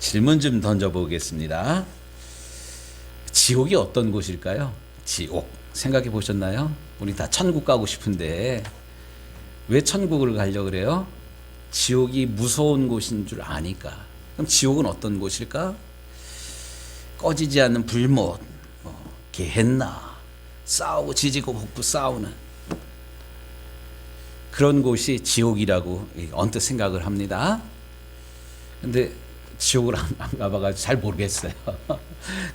질문 좀 던져보겠습니다. 지옥이 어떤 곳일까요? 지옥 생각해 보셨나요? 우리 다 천국 가고 싶은데 왜 천국을 가려고 그래요? 지옥이 무서운 곳인 줄 아니까. 그럼 지옥은 어떤 곳일까? 꺼지지 않는 불못, 게헨나, 싸우고 지지고 볶고 싸우는 그런 곳이 지옥이라고 언뜻 생각을 합니다. 근데 지옥을 안 가봐가지고 잘 모르겠어요.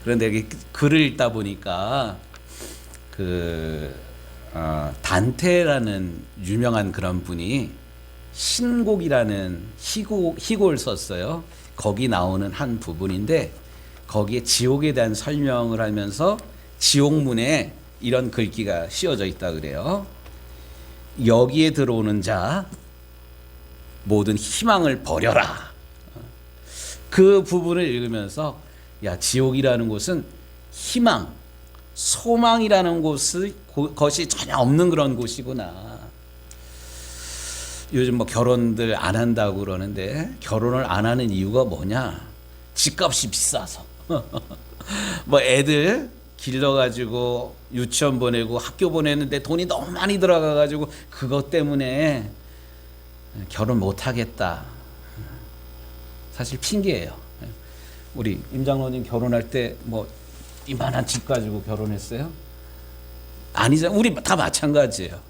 그런데 글을 읽다 보니까 단테라는 유명한 그런 분이 신곡이라는 희곡을 썼어요. 거기 나오는 한 부분인데 거기에 지옥에 대한 설명을 하면서 지옥문에 이런 글귀가 씌워져 있다 그래요. 여기에 들어오는 자 모든 희망을 버려라. 그 부분을 읽으면서 야, 지옥이라는 곳은 희망, 소망이라는 것이 전혀 없는 그런 곳이구나. 요즘 결혼들 안 한다고 그러는데 결혼을 안 하는 이유가 뭐냐? 집값이 비싸서. 애들 길러가지고 유치원 보내고 학교 보내는데 돈이 너무 많이 들어가가지고 그것 때문에 결혼 못 하겠다. 사실 핑계예요. 우리 임 장로님 결혼할 때 이만한 집 가지고 결혼했어요? 아니잖아. 우리 다 마찬가지예요.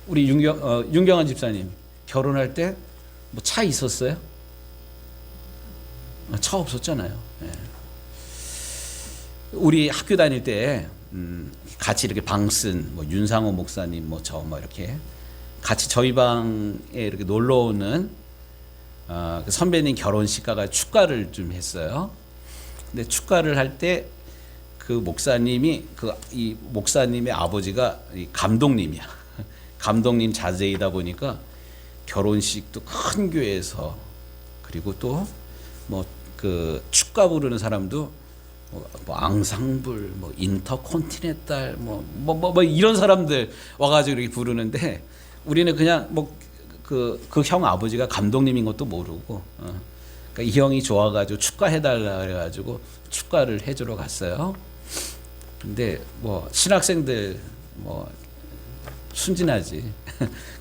우리 윤경환 집사님 결혼할 때 차 있었어요? 차 없었잖아요. 우리 학교 다닐 때 같이 이렇게 방 쓴 윤상호 목사님 저 이렇게 같이 저희 방에 이렇게 놀러 오는 그 선배님 결혼식 가가 축가를 좀 했어요. 근데 축가를 할 때 그 목사님이 이 목사님의 아버지가 감독님이야. 감독님 자제이다 보니까 결혼식도 큰 교회에서 그리고 또 축가 부르는 사람도 앙상블, 인터콘티넨탈, 이런 사람들 와가지고 이렇게 부르는데 우리는 그냥 그 형 아버지가 감독님인 것도 모르고, 그러니까 이 형이 좋아가지고 축가해달라 그래가지고 축가를 해주러 갔어요. 근데 신학생들 순진하지.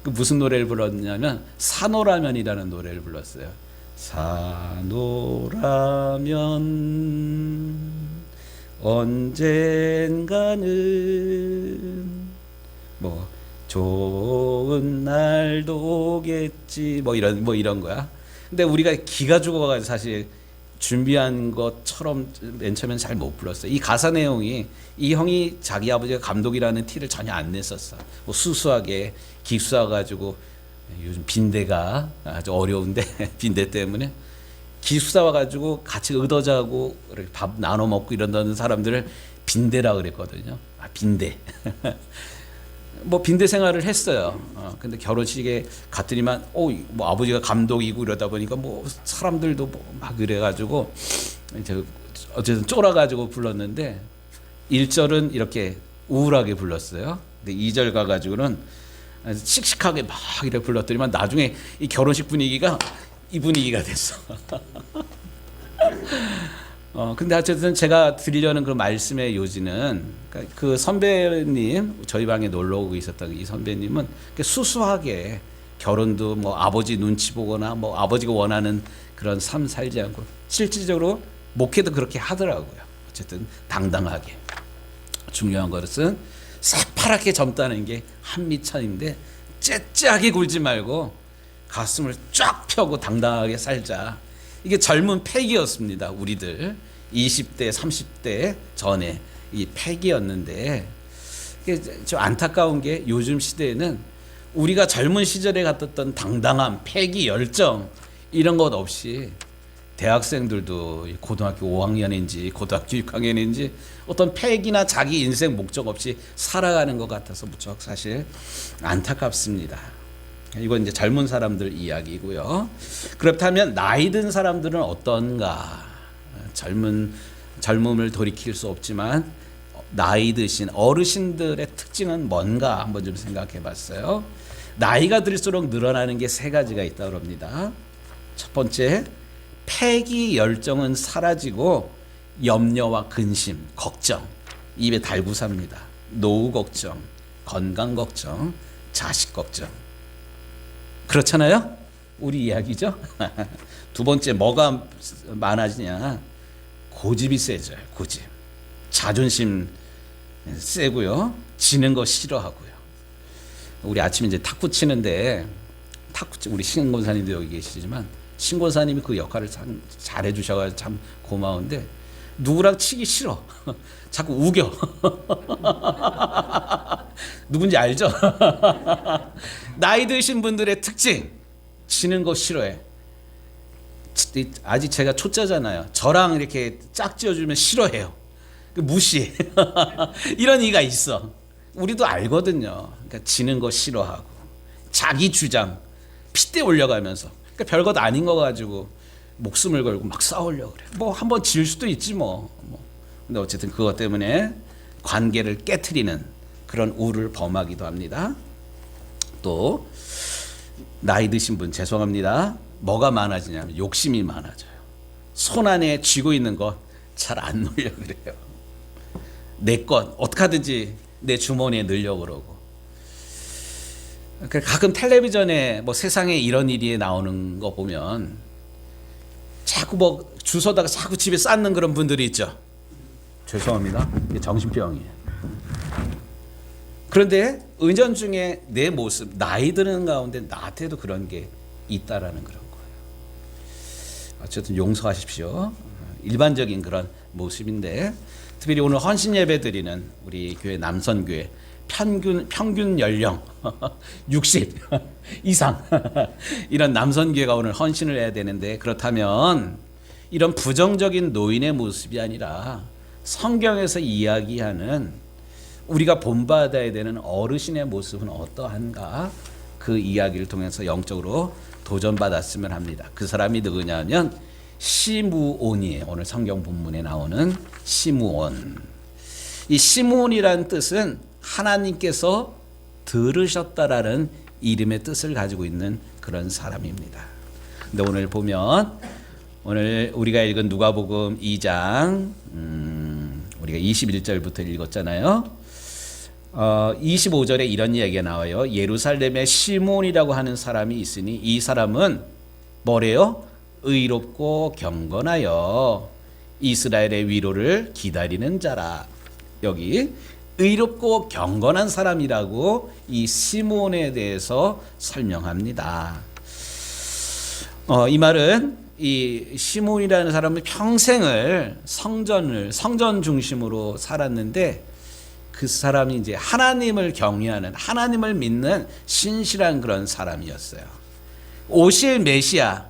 그 무슨 노래를 불렀냐면 산호라면이라는 노래를 불렀어요. 산호라면 언젠가는 좋은 날도 오겠지 이런 거야. 근데 우리가 기가 죽어가지고 사실 준비한 것처럼 맨 처음엔 잘 못 불렀어요. 이 가사 내용이 이 형이 자기 아버지가 감독이라는 티를 전혀 안 냈었어. 수수하게 기숙사 가지고 요즘 빈대가 아주 어려운데 빈대 때문에 기숙사 와가지고 같이 의도자고 밥 나눠 먹고 이런다는 사람들을 빈대라 그랬거든요. 빈대. 빈대 생활을 했어요. 근데 결혼식에 갔더니만 아버지가 감독이고 이러다 보니까 사람들도 막 그래가지고 어쨌든 쫄아가지고 불렀는데 1절은 이렇게 우울하게 불렀어요. 근데 2절 가가지고는 씩씩하게 막 이렇게 불렀더니만 나중에 이 결혼식 분위기가 이 분위기가 됐어. 근데 어쨌든 제가 드리려는 그 말씀의 요지는 그 선배님 저희 방에 놀러 오고 있었던 이 선배님은 수수하게 결혼도 아버지 눈치 보거나 아버지가 원하는 그런 삶 살지 않고 실질적으로 목회도 그렇게 하더라고요. 어쨌든 당당하게. 중요한 것은 새파랗게 젊다는 게 한미천인데 째째하게 굴지 말고 가슴을 쫙 펴고 당당하게 살자. 이게 젊은 패기였습니다. 우리들 20대 30대 전에 이 패기였는데 이게 좀 안타까운 게 요즘 시대에는 우리가 젊은 시절에 갖었던 당당함, 패기, 열정 이런 것 없이 대학생들도 고등학교 5학년인지 고등학교 6학년인지 어떤 패기나 자기 인생 목적 없이 살아가는 것 같아서 무척 사실 안타깝습니다. 이건 이제 젊은 사람들 이야기고요. 그렇다면 나이 든 사람들은 어떤가? 젊음을 돌이킬 수 없지만 나이 드신 어르신들의 특징은 뭔가 한번 좀 생각해 봤어요. 나이가 들수록 늘어나는 게 세 가지가 있다고 합니다. 첫 번째, 패기 열정은 사라지고 염려와 근심, 걱정 입에 달고 삽니다. 노후 걱정, 건강 걱정, 자식 걱정. 그렇잖아요? 우리 이야기죠? 두 번째 뭐가 많아지냐? 고집이 세져요. 고집. 자존심 세고요. 지는 거 싫어하고요. 우리 아침에 이제 탁구 치는데 우리 신권사님도 여기 계시지만 신권사님이 그 역할을 참 잘해 주셔가지고 참 고마운데 누구랑 치기 싫어. 자꾸 우겨. 누군지 알죠? 나이 드신 분들의 특징. 지는 거 싫어해. 아직 제가 초짜잖아요. 저랑 이렇게 짝지어주면 싫어해요. 무시. 이런 이가 있어. 우리도 알거든요. 그러니까 지는 거 싫어하고 자기 주장 핏대 올려가면서 그러니까 별것 아닌 거 가지고 목숨을 걸고 막 싸우려고 그래. 뭐 한번 질 수도 있지 뭐. 근데 어쨌든 그것 때문에 관계를 깨트리는 그런 우를 범하기도 합니다. 또 나이 드신 분 죄송합니다. 뭐가 많아지냐면 욕심이 많아져요. 손 안에 쥐고 있는 것 잘 안 놓으려고 그래요. 내 것 어떻게 하든지 내 주머니에 넣으려고 그러고. 가끔 텔레비전에 뭐 세상에 이런 일이 나오는 거 보면 자꾸 뭐 주워다가 자꾸 집에 쌓는 그런 분들이 있죠. 죄송합니다. 이게 정신병이에요. 그런데 은연중에 내 모습, 나이 드는 가운데 나한테도 그런 게 있다라는 그런 거예요. 어쨌든 용서하십시오. 일반적인 그런 모습인데 특별히 오늘 헌신 예배 드리는 우리 교회 남선교회 평균 연령 60 이상 이런 남선교회가 오늘 헌신을 해야 되는데 그렇다면 이런 부정적인 노인의 모습이 아니라 성경에서 이야기하는 우리가 본받아야 되는 어르신의 모습은 어떠한가 그 이야기를 통해서 영적으로 도전받았으면 합니다. 그 사람이 누구냐면 시므온이에요. 오늘 성경 본문에 나오는 시므온. 이 시므온이라는 뜻은 하나님께서 들으셨다라는 이름의 뜻을 가지고 있는 그런 사람입니다. 근데 오늘 보면 오늘 우리가 읽은 누가복음 2장 우리가 21절부터 읽었잖아요. 25절에 이런 이야기가 나와요. 예루살렘에 시몬이라고 하는 사람이 있으니 이 사람은 뭐래요? 의롭고 경건하여 이스라엘의 위로를 기다리는 자라. 여기 의롭고 경건한 사람이라고 이 시몬에 대해서 설명합니다. 이 말은 이 시몬이라는 사람은 평생을 성전 중심으로 살았는데 그 사람이 이제 하나님을 경외하는 하나님을 믿는 신실한 그런 사람이었어요. 오실 메시아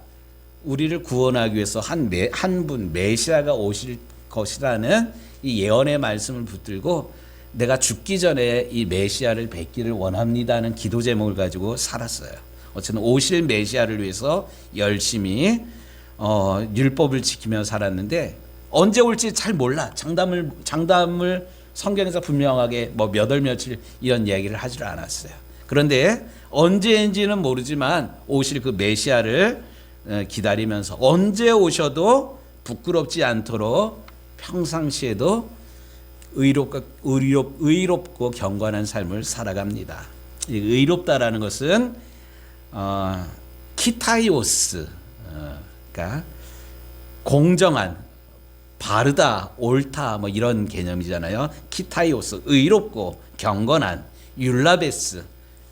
우리를 구원하기 위해서 한 분 메시아가 오실 것이라는 이 예언의 말씀을 붙들고 내가 죽기 전에 이 메시아를 뵙기를 원합니다는 기도 제목을 가지고 살았어요. 어쨌든 오실 메시아를 위해서 열심히 율법을 지키며 살았는데 언제 올지 잘 몰라. 장담을 성경에서 분명하게 뭐 몇 월 며칠 이런 얘기를 하지를 않았어요. 그런데 언제인지는 모르지만 오실 그 메시아를 기다리면서 언제 오셔도 부끄럽지 않도록 평상시에도 의롭고 경건한 삶을 살아갑니다. 의롭다라는 것은 키타이오스, 그러니까 공정한, 바르다, 옳다 뭐 이런 개념이잖아요. 키타이오스, 의롭고 경건한, 율라베스,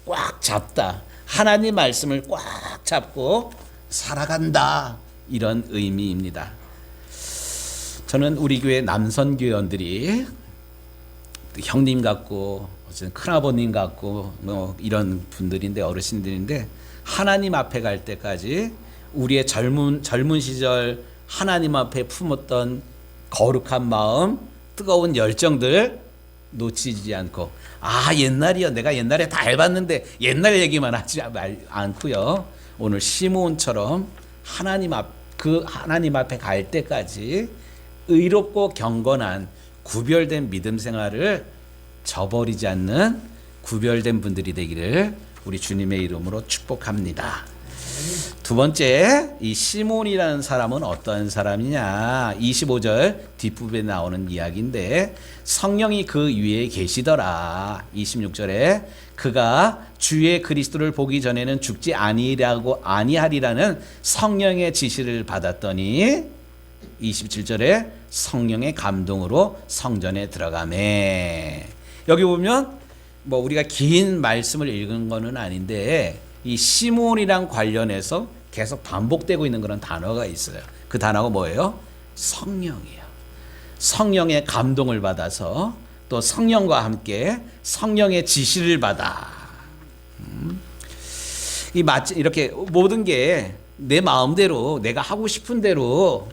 꽉 잡다, 하나님 말씀을 꽉 잡고 살아간다 이런 의미입니다. 저는 우리 교회 남선교원들이 형님 같고 큰아버님 같고 뭐 이런 분들인데 어르신들인데 하나님 앞에 갈 때까지 우리의 젊은 시절 하나님 앞에 품었던 거룩한 마음, 뜨거운 열정들 놓치지 않고 옛날이요. 내가 옛날에 다 해봤는데 옛날 얘기만 하지 않고요. 오늘 시므온처럼 하나님 앞에 갈 때까지 의롭고 경건한 구별된 믿음 생활을 저버리지 않는 구별된 분들이 되기를 우리 주님의 이름으로 축복합니다. 두 번째, 이 시몬이라는 사람은 어떤 사람이냐? 25절 뒷부분에 나오는 이야기인데 성령이 그 위에 계시더라. 26절에 그가 주의 그리스도를 보기 전에는 죽지 아니하리라는 성령의 지시를 받았더니 27절에 성령의 감동으로 성전에 들어가매. 여기 보면 뭐 우리가 긴 말씀을 읽은 거는 아닌데 이 시몬이랑 관련해서 계속 반복되고 있는 그런 단어가 있어요. 그 단어가 뭐예요? 성령이에요. 성령의 감동을 받아서 또 성령과 함께 성령의 지시를 받아. 이렇게 모든 게 내 마음대로 내가 하고 싶은 대로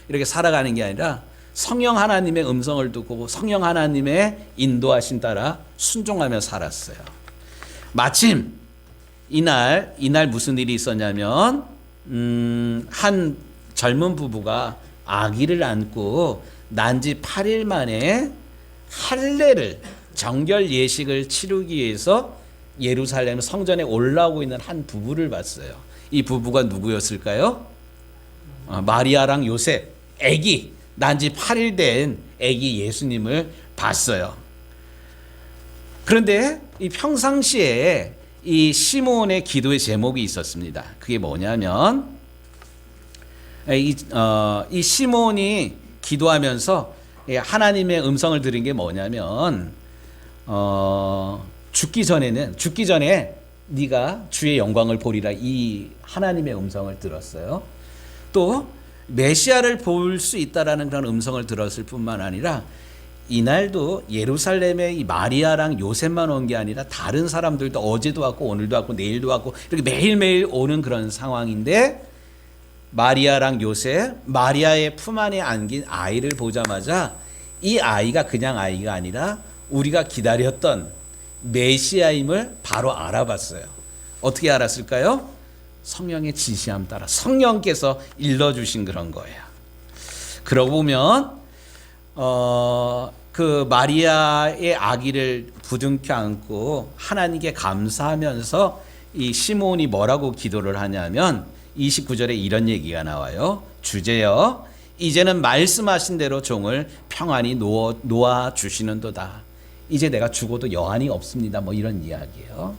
이렇게 살아가는 게 아니라 성령 하나님의 음성을 듣고 성령 하나님의 인도하신 따라 순종하며 살았어요. 마침 이날 무슨 일이 있었냐면 한 젊은 부부가 아기를 안고 난 지 8일 만에 할례를 정결 예식을 치르기 위해서 예루살렘 성전에 올라오고 있는 한 부부를 봤어요. 이 부부가 누구였을까요? 마리아랑 요셉, 아기 난 지 8일 된 아기 예수님을 봤어요. 그런데 이 평상시에 이 시몬의 기도의 제목이 있었습니다. 그게 뭐냐면 이 시몬이 기도하면서 하나님의 음성을 들은 게 뭐냐면 죽기 전에 네가 주의 영광을 보리라 이 하나님의 음성을 들었어요. 또 메시아를 볼 수 있다라는 그런 음성을 들었을 뿐만 아니라 이날도 예루살렘에 이 마리아랑 요셉만 온 게 아니라 다른 사람들도 어제도 왔고 오늘도 왔고 내일도 왔고 이렇게 매일매일 오는 그런 상황인데 마리아랑 요셉, 마리아의 품 안에 안긴 아이를 보자마자 이 아이가 그냥 아이가 아니라 우리가 기다렸던 메시아임을 바로 알아봤어요. 어떻게 알았을까요? 성령의 지시함 따라 성령께서 일러주신 그런 거예요. 그러고 보면 그 마리아의 아기를 부둥켜 안고 하나님께 감사하면서 이 시몬이 뭐라고 기도를 하냐면 29절에 이런 얘기가 나와요. 주제여 이제는 말씀하신 대로 종을 평안히 놓아 주시는도다. 이제 내가 죽어도 여한이 없습니다. 뭐 이런 이야기예요.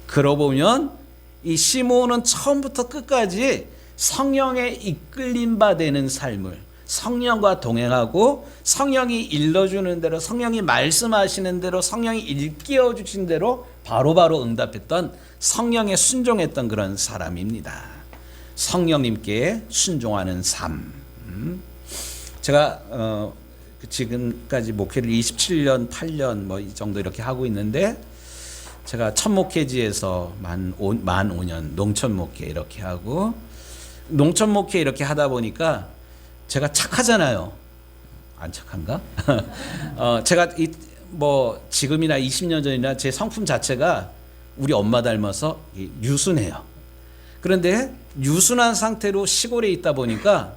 그러고 보면 이 시몬은 처음부터 끝까지 성령에 이끌림 바 되는 삶을 성령과 동행하고 성령이 일러주는 대로 성령이 말씀하시는 대로 성령이 일깨워 주신 대로 바로바로 응답했던 성령에 순종했던 그런 사람입니다. 성령님께 순종하는 삶. 제가 지금까지 목회를 27년, 8년 뭐 이 정도 이렇게 하고 있는데 제가 첫 목회지에서 만 5년 농촌 목회 이렇게 하고 농촌 목회 이렇게 하다 보니까 제가 착하잖아요. 안 착한가? 제가 뭐 지금이나 20년 전이나 제 성품 자체가 우리 엄마 닮아서 유순해요. 그런데 유순한 상태로 시골에 있다 보니까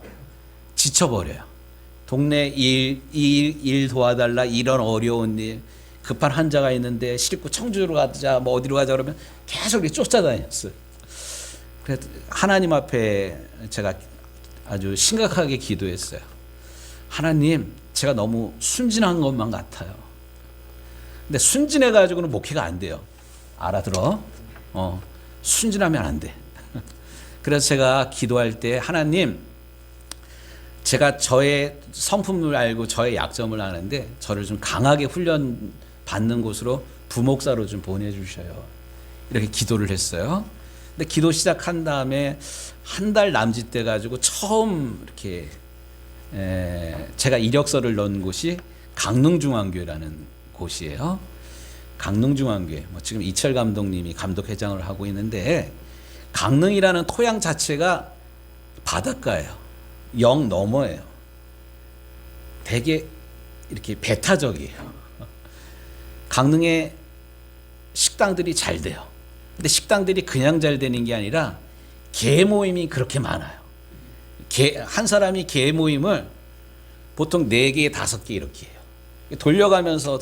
지쳐버려요. 동네 일 도와달라 이런 어려운 일 급한 환자가 있는데 싣고 청주로 가자 뭐 어디로 가자 그러면 계속 이렇게 쫓아다녔어요. 그래서 하나님 앞에 제가 아주 심각하게 기도했어요. 하나님, 제가 너무 순진한 것만 같아요. 근데 순진해가지고는 목회가 안 돼요. 알아들어? 순진하면 안 돼. 그래서 제가 기도할 때 하나님, 제가 저의 성품을 알고 저의 약점을 아는데 저를 좀 강하게 훈련 받는 곳으로 부목사로 좀 보내주셔요. 이렇게 기도를 했어요. 근데 기도 시작한 다음에 한 달 남짓 돼 가지고 처음 이렇게 제가 이력서를 넣은 곳이 강릉중앙교회라는 곳이에요. 강릉중앙교회. 뭐 지금 이철 감독님이 감독회장을 하고 있는데 강릉이라는 토양 자체가 바닷가예요. 영 너머예요. 되게 이렇게 배타적이에요. 강릉에 식당들이 잘 돼요. 근데 식당들이 그냥 잘 되는 게 아니라 개 모임이 그렇게 많아요. 한 사람이 개 모임을 보통 4개, 5개 이렇게 해요. 돌려가면서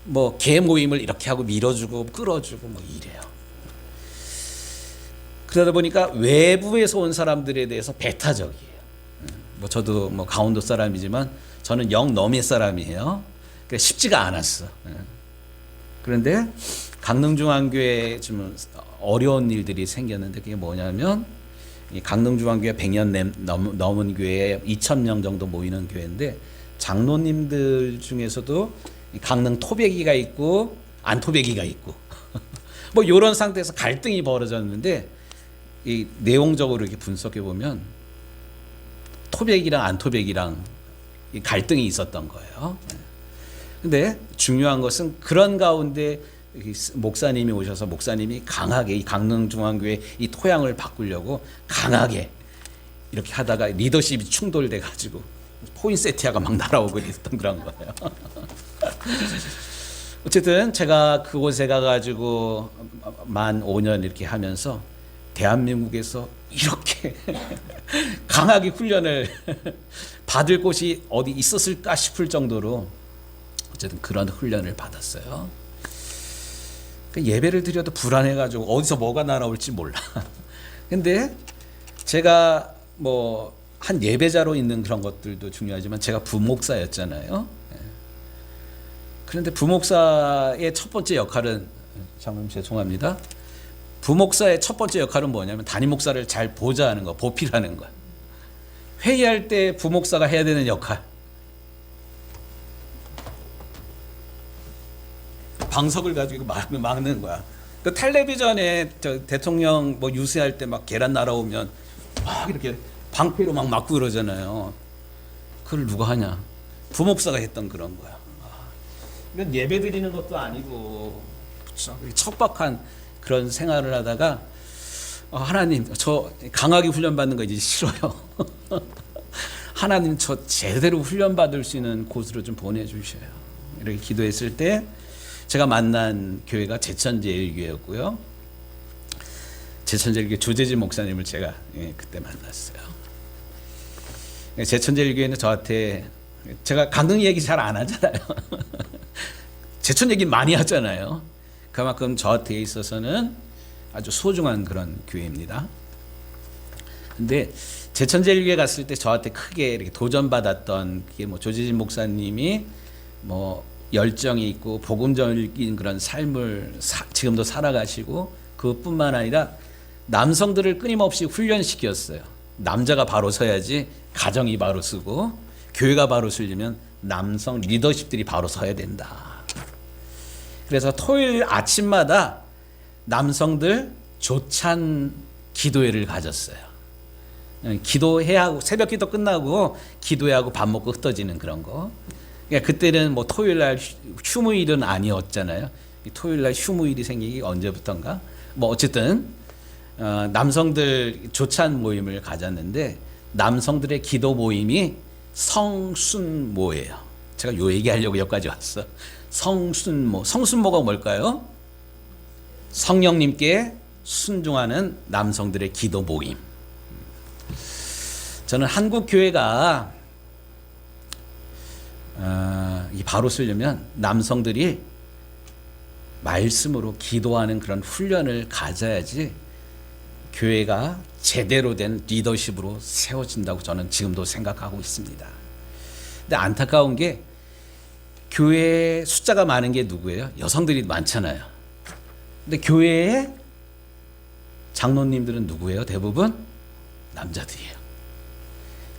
뭐 개 모임을 이렇게 하고 밀어주고 끌어주고 뭐 이래요. 그러다 보니까 외부에서 온 사람들에 대해서 배타적이에요. 뭐 저도 뭐 강원도 사람이지만 저는 영남의 사람이에요. 그러니까 쉽지가 않았어. 그런데 강릉중앙교회에 좀 어려운 일들이 생겼는데 그게 뭐냐면 이 강릉중앙교회 100년 넘은 교회에 2,000명 정도 모이는 교회인데 장로님들 중에서도 강릉 토백이가 있고 안 토백이가 있고 뭐 이런 상태에서 갈등이 벌어졌는데 이 내용적으로 이렇게 분석해 보면 토백이랑 안 토백이랑 갈등이 있었던 거예요. 근데 중요한 것은 그런 가운데 목사님이 오셔서 목사님이 강하게 이 강릉중앙교회 이 토양을 바꾸려고 강하게 이렇게 하다가 리더십이 충돌돼 가지고 포인세티아가 막 날아오고 있었던 그런 거예요. 어쨌든 제가 그곳에 가가지고 만 5년 이렇게 하면서 대한민국에서 이렇게 강하게 훈련을 받을 곳이 어디 있었을까 싶을 정도로 어쨌든 그런 훈련을 받았어요. 예배를 드려도 불안해가지고 어디서 뭐가 날아올지 몰라. 근데 제가 뭐 한 예배자로 있는 그런 것들도 중요하지만 제가 부목사였잖아요. 그런데 부목사의 첫 번째 역할은 장로님 죄송합니다. 부목사의 첫 번째 역할은 뭐냐면 담임 목사를 잘 보좌하는 거, 보필하는 거야. 회의할 때 부목사가 해야 되는 역할. 방석을 가지고 막는 거야. 그 텔레비전에 저 대통령 뭐 유세할 때 막 계란 날아오면 막 이렇게 방패로 막 막고 그러잖아요. 그걸 누가 하냐? 부목사가 했던 그런 거야. 이건 예배 드리는 것도 아니고 척박한 그런 생활을 하다가 하나님 저 강하게 훈련받는 거 이제 싫어요. 하나님 저 제대로 훈련받을 수 있는 곳으로 좀 보내주셔요. 이렇게 기도했을 때 제가 만난 교회가 제천제일교회였고요. 제천제일교회 조재진 목사님을 제가 그때 만났어요. 제천제일교회는 저한테 제가 강릉 얘기 잘 안 하잖아요. 제천 얘기 많이 하잖아요. 그만큼 저한테 있어서는 아주 소중한 그런 교회입니다. 근데 제천제일교회 갔을 때 저한테 크게 이렇게 도전받았던 그게 뭐 조재진 목사님이 뭐 열정이 있고 복음적인 그런 삶을 지금도 살아가시고 그뿐만 아니라 남성들을 끊임없이 훈련시켰어요. 남자가 바로 서야지 가정이 바로 서고 교회가 바로 서려면 남성 리더십들이 바로 서야 된다. 그래서 토요일 아침마다 남성들 조찬 기도회를 가졌어요. 기도해야 하고 새벽 기도 끝나고 기도회하고 밥 먹고 흩어지는 그런 거. 그러니까 그때는 뭐 토요일 날 휴무일은 아니었잖아요. 토요일 날 휴무일이 생기기 언제부턴가? 뭐 어쨌든 남성들 조찬 모임을 가졌는데 남성들의 기도 모임이 성순모예요. 제가 요 얘기하려고 여기까지 왔어. 성순모. 성순모가 뭘까요? 성령님께 순종하는 남성들의 기도 모임. 저는 한국 교회가 바로 쓰려면 남성들이 말씀으로 기도하는 그런 훈련을 가져야지 교회가 제대로 된 리더십으로 세워진다고 저는 지금도 생각하고 있습니다. 근데 안타까운 게 교회에 숫자가 많은 게 누구예요? 여성들이 많잖아요. 근데 교회에 장로님들은 누구예요? 대부분 남자들이에요.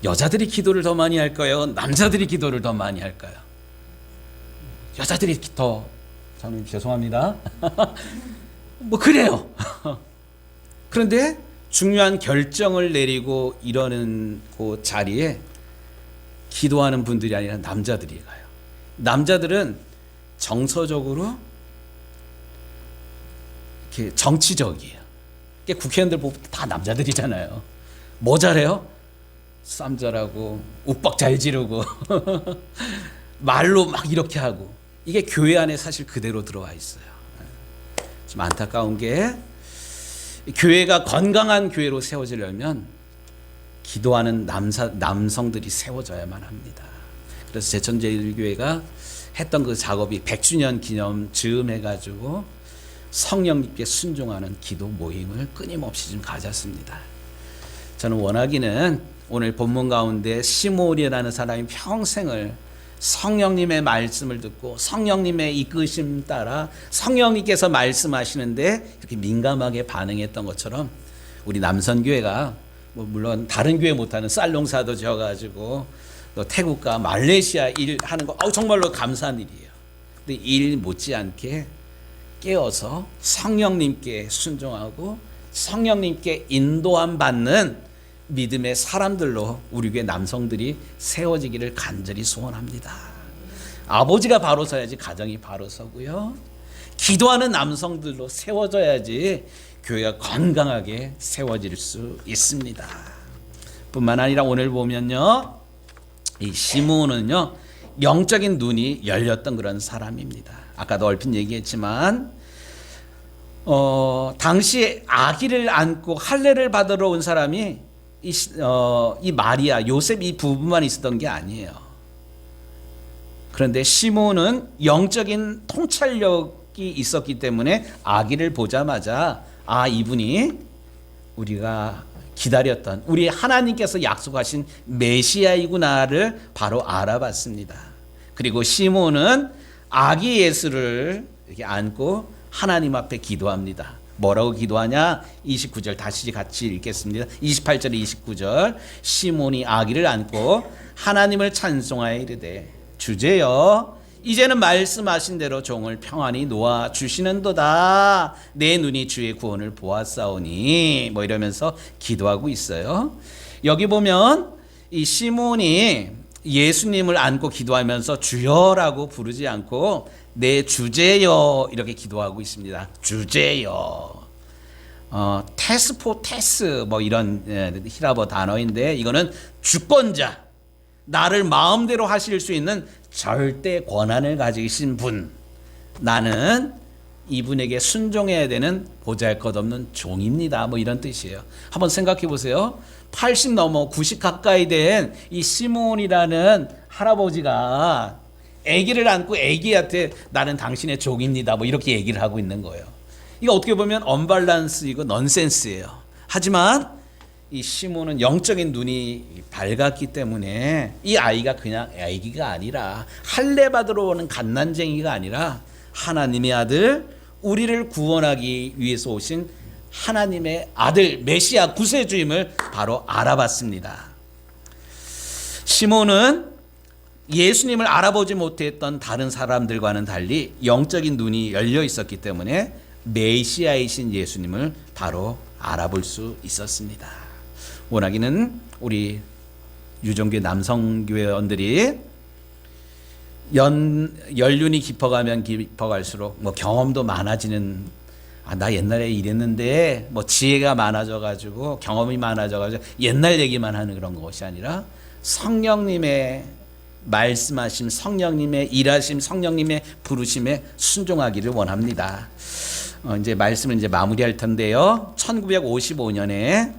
여자들이 기도를 더 많이 할까요? 남자들이 기도를 더 많이 할까요? 여자들이 더, 장로님 죄송합니다. 뭐 그래요. 그런데 중요한 결정을 내리고 이러는 그 자리에 기도하는 분들이 아니라 남자들이 가요. 남자들은 정서적으로 이렇게 정치적이에요. 국회의원들 보면 다 남자들이잖아요. 뭐 잘해요? 쌈 잘하고 욱박 잘 지르고 말로 막 이렇게 하고 이게 교회 안에 사실 그대로 들어와 있어요. 좀 안타까운 게 교회가 건강한 교회로 세워지려면 기도하는 남성들이 세워져야만 합니다. 그래서 제천제일교회가 했던 그 작업이 100주년 기념 즈음해가지고 성령님께 순종하는 기도 모임을 끊임없이 좀 가졌습니다. 저는 원하기는 오늘 본문 가운데 시므온이라는 사람이 평생을 성령님의 말씀을 듣고 성령님의 이끄심 따라 성령님께서 말씀하시는데 이렇게 민감하게 반응했던 것처럼 우리 남선교회가 뭐 물론 다른 교회 못하는 쌀농사도 지어가지고 또 태국과 말레이시아 일 하는 거 정말로 감사한 일이에요. 근데 일 못지않게 깨어서 성령님께 순종하고 성령님께 인도함 받는 믿음의 사람들로 우리 교회 남성들이 세워지기를 간절히 소원합니다. 아버지가 바로 서야지 가정이 바로 서고요. 기도하는 남성들로 세워져야지 교회가 건강하게 세워질 수 있습니다. 뿐만 아니라 오늘 보면요, 이 시므온은요 영적인 눈이 열렸던 그런 사람입니다. 아까도 얼핏 얘기했지만 당시에 아기를 안고 할례를 받으러 온 사람이 이 마리아, 요셉 이 부부만 있었던 게 아니에요. 그런데 시므온은 영적인 통찰력이 있었기 때문에 아기를 보자마자 이분이 우리가 기다렸던 우리 하나님께서 약속하신 메시아이구나를 바로 알아봤습니다. 그리고 시므온은 아기 예수를 이렇게 안고 하나님 앞에 기도합니다. 뭐라고 기도하냐? 29절 다시 같이 읽겠습니다. 28절 29절 시몬이 아기를 안고 하나님을 찬송하여 이르되 주제여 이제는 말씀하신 대로 종을 평안히 놓아 주시는도다. 내 눈이 주의 구원을 보았사오니 뭐 이러면서 기도하고 있어요. 여기 보면 이 시몬이 예수님을 안고 기도하면서 주여라고 부르지 않고 내 주제여 이렇게 기도하고 있습니다. 주제여. 테스포테스 뭐 이런 히라버 단어인데 이거는 주권자, 나를 마음대로 하실 수 있는 절대 권한을 가지신 분. 나는 이분에게 순종해야 되는 보잘것없는 종입니다. 뭐 이런 뜻이에요. 한번 생각해 보세요. 80 넘어 90 가까이 된 이 시므온이라는 할아버지가 아기를 안고 아기한테 나는 당신의 종입니다. 뭐 이렇게 얘기를 하고 있는 거예요. 이거 어떻게 보면 언밸런스이고 넌센스예요. 하지만 이 시므온은 영적인 눈이 밝았기 때문에 이 아이가 그냥 아기가 아니라 할례 받으러 오는 갓난쟁이가 아니라 하나님의 아들, 우리를 구원하기 위해서 오신 하나님의 아들 메시아 구세주임을 바로 알아봤습니다. 시몬은 예수님을 알아보지 못했던 다른 사람들과는 달리 영적인 눈이 열려 있었기 때문에 메시아이신 예수님을 바로 알아볼 수 있었습니다. 원하기는 우리 유종교회 남성교회원들이 연륜이 깊어가면 깊어갈수록 뭐 경험도 많아지는 나 옛날에 이랬는데 뭐 지혜가 많아져가지고 경험이 많아져가지고 옛날 얘기만 하는 그런 것이 아니라 성령님의 말씀하심, 성령님의 일하심, 성령님의 부르심에 순종하기를 원합니다. 이제 말씀을 이제 마무리할 텐데요. 1955년에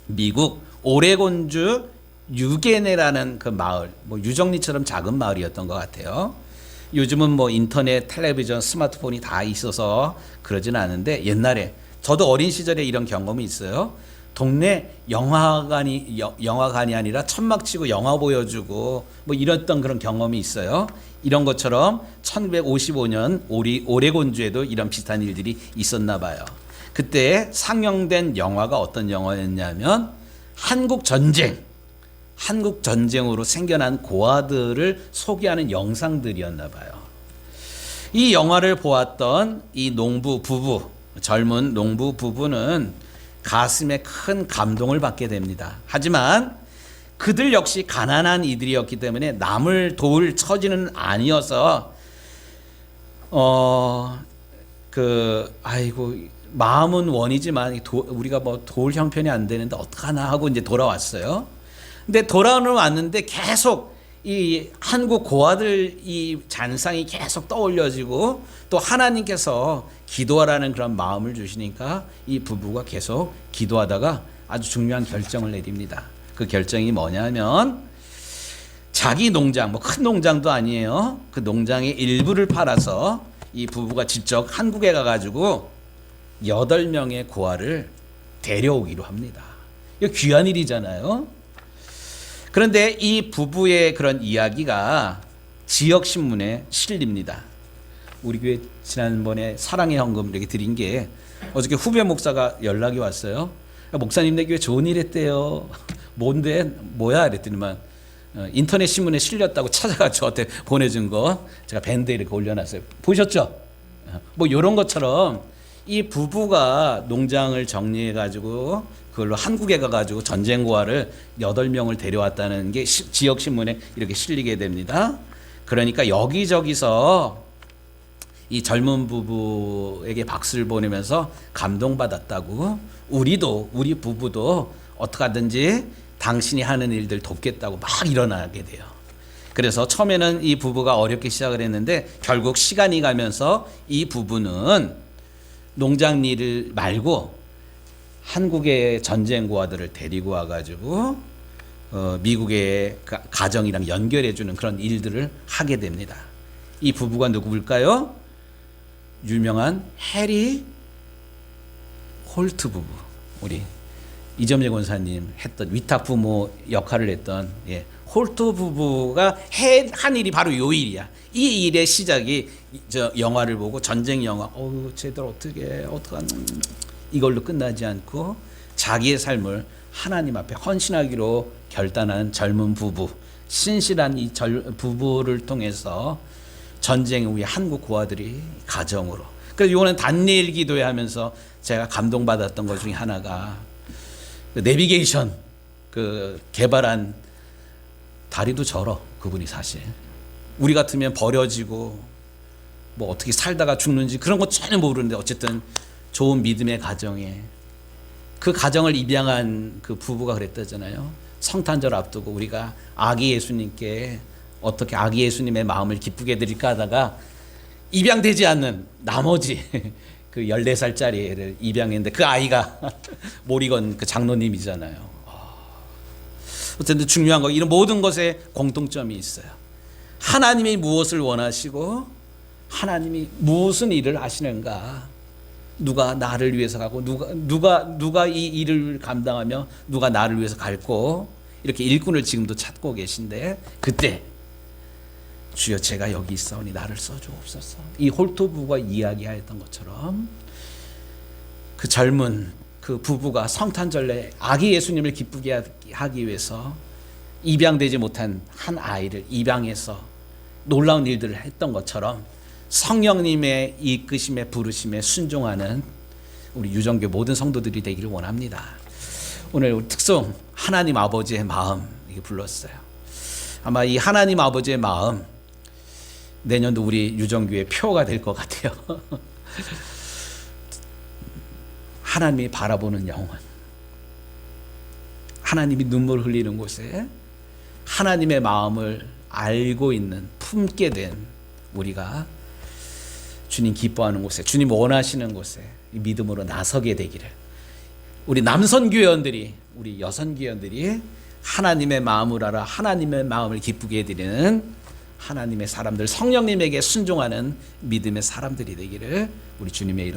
미국 오레곤주 유게네라는 그 마을, 뭐 유정리처럼 작은 마을이었던 것 같아요. 요즘은 뭐 인터넷, 텔레비전, 스마트폰이 다 있어서 그러진 않은데 옛날에 저도 어린 시절에 이런 경험이 있어요. 동네 영화관이 아니라 천막 치고 영화 보여주고 뭐 이랬던 그런 경험이 있어요. 이런 것처럼 1955년 오레곤주에도 이런 비슷한 일들이 있었나 봐요. 그때 상영된 영화가 어떤 영화였냐면 한국 전쟁으로 생겨난 고아들을 소개하는 영상들이었나 봐요. 이 영화를 보았던 이 농부 부부, 젊은 농부 부부는 가슴에 큰 감동을 받게 됩니다. 하지만 그들 역시 가난한 이들이었기 때문에 남을 도울 처지는 아니어서 마음은 원이지만 우리가 뭐 도울 형편이 안 되는데 어떡하나 하고 이제 돌아왔어요. 근데 돌아왔는데 계속 이 한국 고아들 이 잔상이 계속 떠올려지고 또 하나님께서 기도하라는 그런 마음을 주시니까 이 부부가 계속 기도하다가 아주 중요한 결정을 내립니다. 그 결정이 뭐냐면 자기 농장, 뭐 큰 농장도 아니에요. 그 농장의 일부를 팔아서 이 부부가 직접 한국에 가가지고 8명의 고아를 데려오기로 합니다. 이거 귀한 일이잖아요. 그런데 이 부부의 그런 이야기가 지역신문에 실립니다. 우리 교회 지난번에 사랑의 헌금 이렇게 드린 게 어저께 후배 목사가 연락이 왔어요. 목사님 내 교회 좋은 일 했대요. 뭔데? 뭐야? 이랬더니만 인터넷 신문에 실렸다고 찾아가 저한테 보내준 거 제가 밴드에 이렇게 올려놨어요. 보셨죠? 뭐 이런 것처럼 이 부부가 농장을 정리해가지고 그걸로 한국에 가가지고 전쟁 고아를 8명을 데려왔다는 게 지역 신문에 이렇게 실리게 됩니다. 그러니까 여기저기서 이 젊은 부부에게 박수를 보내면서 감동받았다고 우리 부부도 어떻게 하든지 당신이 하는 일들 돕겠다고 막 일어나게 돼요. 그래서 처음에는 이 부부가 어렵게 시작을 했는데 결국 시간이 가면서 이 부부는 농장 일을 말고 한국의 전쟁 고아들을 데리고 와가지고 미국의 가정이랑 연결해주는 그런 일들을 하게 됩니다. 이 부부가 누구일까요? 유명한 해리 홀트 부부, 우리 이점재 권사님 했던 위탁 부모 역할을 했던 홀트 부부가 한 일이 바로 요 일이야. 이 일의 시작이 저 영화를 보고 전쟁 영화, 쟤들 어떻게 이걸로 끝나지 않고 자기의 삶을 하나님 앞에 헌신하기로 결단한 젊은 부부, 신실한 이 부부를 통해서 전쟁 후에 한국 고아들이 가정으로. 그래서 이거는 단일 기도회 하면서 제가 감동받았던 것 중에 하나가 그 내비게이션 개발한 다리도 절어 그분이 사실. 우리 같으면 버려지고 뭐 어떻게 살다가 죽는지 그런 거 전혀 모르는데 어쨌든 좋은 믿음의 가정에 그 가정을 입양한 그 부부가 그랬다잖아요. 성탄절 앞두고 우리가 아기 예수님께 어떻게 아기 예수님의 마음을 기쁘게 해드릴까 하다가 입양되지 않는 나머지 그 14살짜리 애를 입양했는데 그 아이가 모리건 그 장로님이잖아요. 어쨌든 중요한 거 이런 모든 것에 공통점이 있어요. 하나님이 무엇을 원하시고 하나님이 무슨 일을 하시는가. 누가 나를 위해서 가고 누가 이 일을 감당하며 누가 나를 위해서 갈고 이렇게 일꾼을 지금도 찾고 계신데 그때 주여 제가 여기 있사오니 나를 써주옵소서. 이 홀토 부부가 이야기하였던 것처럼 그 젊은 그 부부가 성탄절에 아기 예수님을 기쁘게 하기 위해서 입양되지 못한 한 아이를 입양해서 놀라운 일들을 했던 것처럼 성령님의 이끄심에 부르심에 순종하는 우리 유정교 모든 성도들이 되기를 원합니다. 오늘 특송 하나님 아버지의 마음 이게 불렀어요. 아마 이 하나님 아버지의 마음 내년도 우리 유정교의 표가 될 것 같아요. 하나님이 바라보는 영혼, 하나님이 눈물 흘리는 곳에 하나님의 마음을 알고 있는 품게 된 우리가 주님 기뻐하는 곳에 주님 원하시는 곳에 믿음으로 나서게 되기를 우리 남선 교회원들이 우리 여선 교회원들이 하나님의 마음을 알아 하나님의 마음을 기쁘게 해드리는 하나님의 사람들 성령님에게 순종하는 믿음의 사람들이 되기를 우리 주님의 이름으로